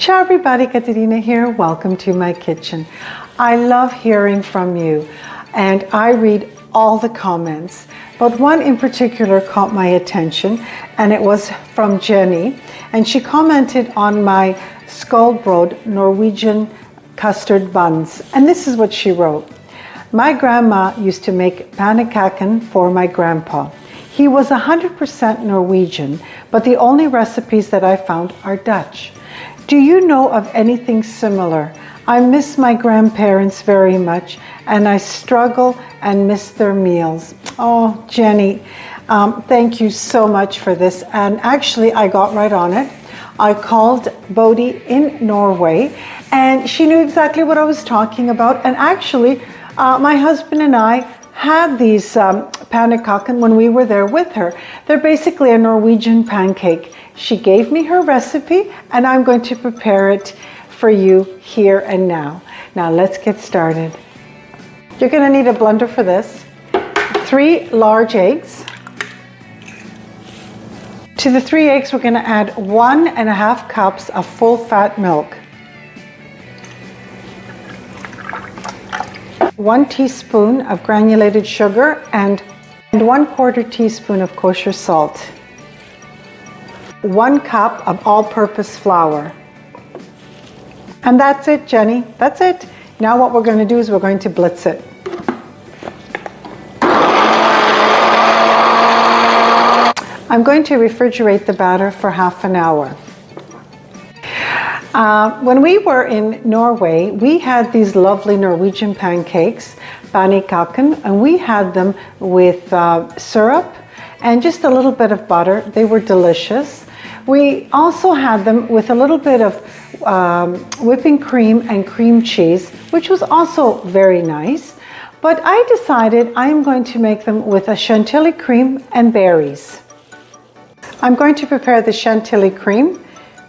Ciao everybody, Katerina here. Welcome to my kitchen. I love hearing from you and I read all the comments, but one in particular caught my attention and it was from Jenny, and she commented on my skullbrød Norwegian custard buns, and this is what she wrote. My grandma used to make Panakaken for my grandpa. He was 100% Norwegian, but the only recipes that I found are Dutch. Do you know of anything similar? I miss my grandparents very much and I struggle and miss their meals. Oh, Jenny, thank you so much for this. And actually, I got right on it. I called Bodhi in Norway and she knew exactly what I was talking about. And actually, my husband and I had these Panakaken when we were there with her. They're basically a Norwegian pancake. She gave me her recipe and I'm going to prepare it for you here and now. Now let's get started. You're going to need a blender for this. 3 large eggs. To the 3 eggs, we're going to add 1.5 cups of full fat milk. 1 teaspoon of granulated sugar and 1/4 teaspoon of kosher salt. 1 cup of all-purpose flour. And that's it, Jenny. That's it. Now what we're going to do is we're going to blitz it. I'm going to refrigerate the batter for half an hour. When we were in Norway, we had these lovely Norwegian pancakes, Panakaken, and we had them with syrup and just a little bit of butter. They were delicious. We also had them with a little bit of whipping cream and cream cheese, which was also very nice. But I decided I'm going to make them with a chantilly cream and berries. I'm going to prepare the chantilly cream.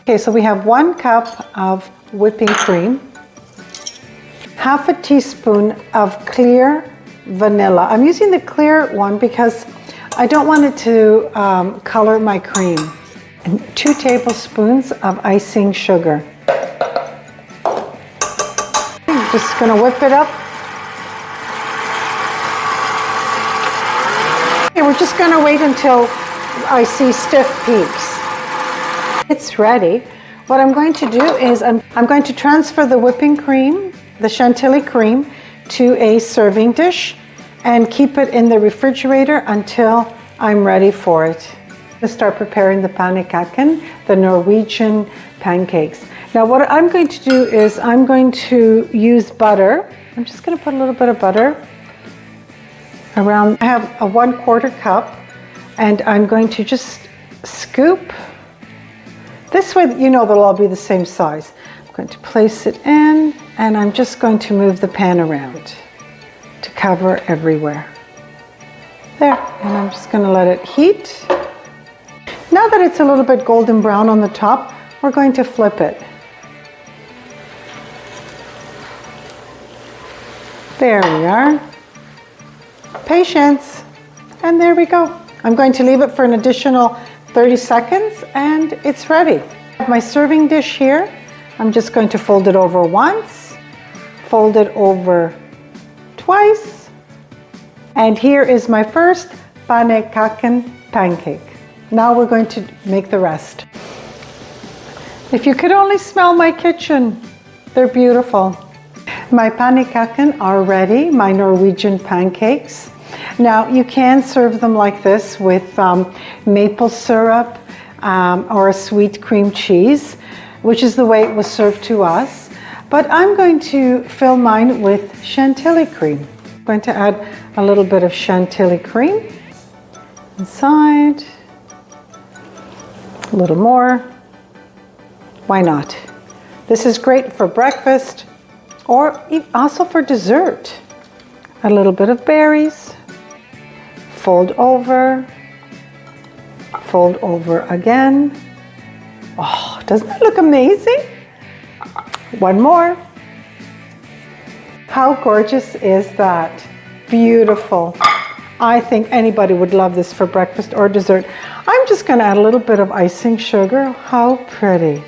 Okay, so we have 1 cup of whipping cream, 1/2 teaspoon of clear vanilla. I'm using the clear one because I don't want it to color my cream. And 2 tablespoons of icing sugar. I'm just going to whip it up. Okay, we're just going to wait until I see stiff peaks. It's ready. What I'm going to do is I'm going to transfer the whipping cream, the chantilly cream, to a serving dish and keep it in the refrigerator until I'm ready for it. To start preparing the Panakaken, the Norwegian pancakes. Now what I'm going to do is I'm going to use butter. I'm just going to put a little bit of butter around. I have a 1/4 cup and I'm going to just scoop. This way, you know, they'll all be the same size. I'm going to place it in and I'm just going to move the pan around to cover everywhere. There, and I'm just going to let it heat. Now that it's a little bit golden brown on the top, we're going to flip it. There we are. Patience. And there we go. I'm going to leave it for an additional 30 seconds and it's ready. I have my serving dish here. I'm just going to fold it over once, fold it over twice, and here is my first Panakaken pancake. Now we're going to make the rest. If you could only smell my kitchen, they're beautiful. My Panakaken are ready, my Norwegian pancakes. Now you can serve them like this with maple syrup or a sweet cream cheese, which is the way it was served to us. But I'm going to fill mine with chantilly cream. I'm going to add a little bit of chantilly cream inside. A little more. Why not? This is great for breakfast or also for dessert. A little bit of berries. Fold over again. Oh, doesn't that look amazing? One more. How gorgeous is that? Beautiful. I think anybody would love this for breakfast or dessert. I'm just going to add a little bit of icing sugar. How pretty.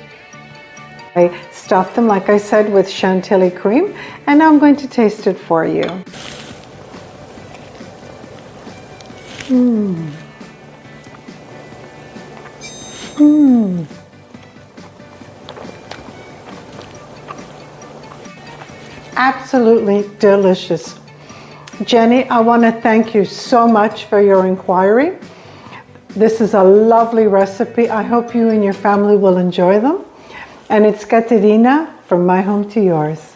I stuffed them, like I said, with chantilly cream, and now I'm going to taste it for you. Absolutely delicious. Jenny, I want to thank you so much for your inquiry. This is a lovely recipe. I hope you and your family will enjoy them. And it's Katerina from my home to yours.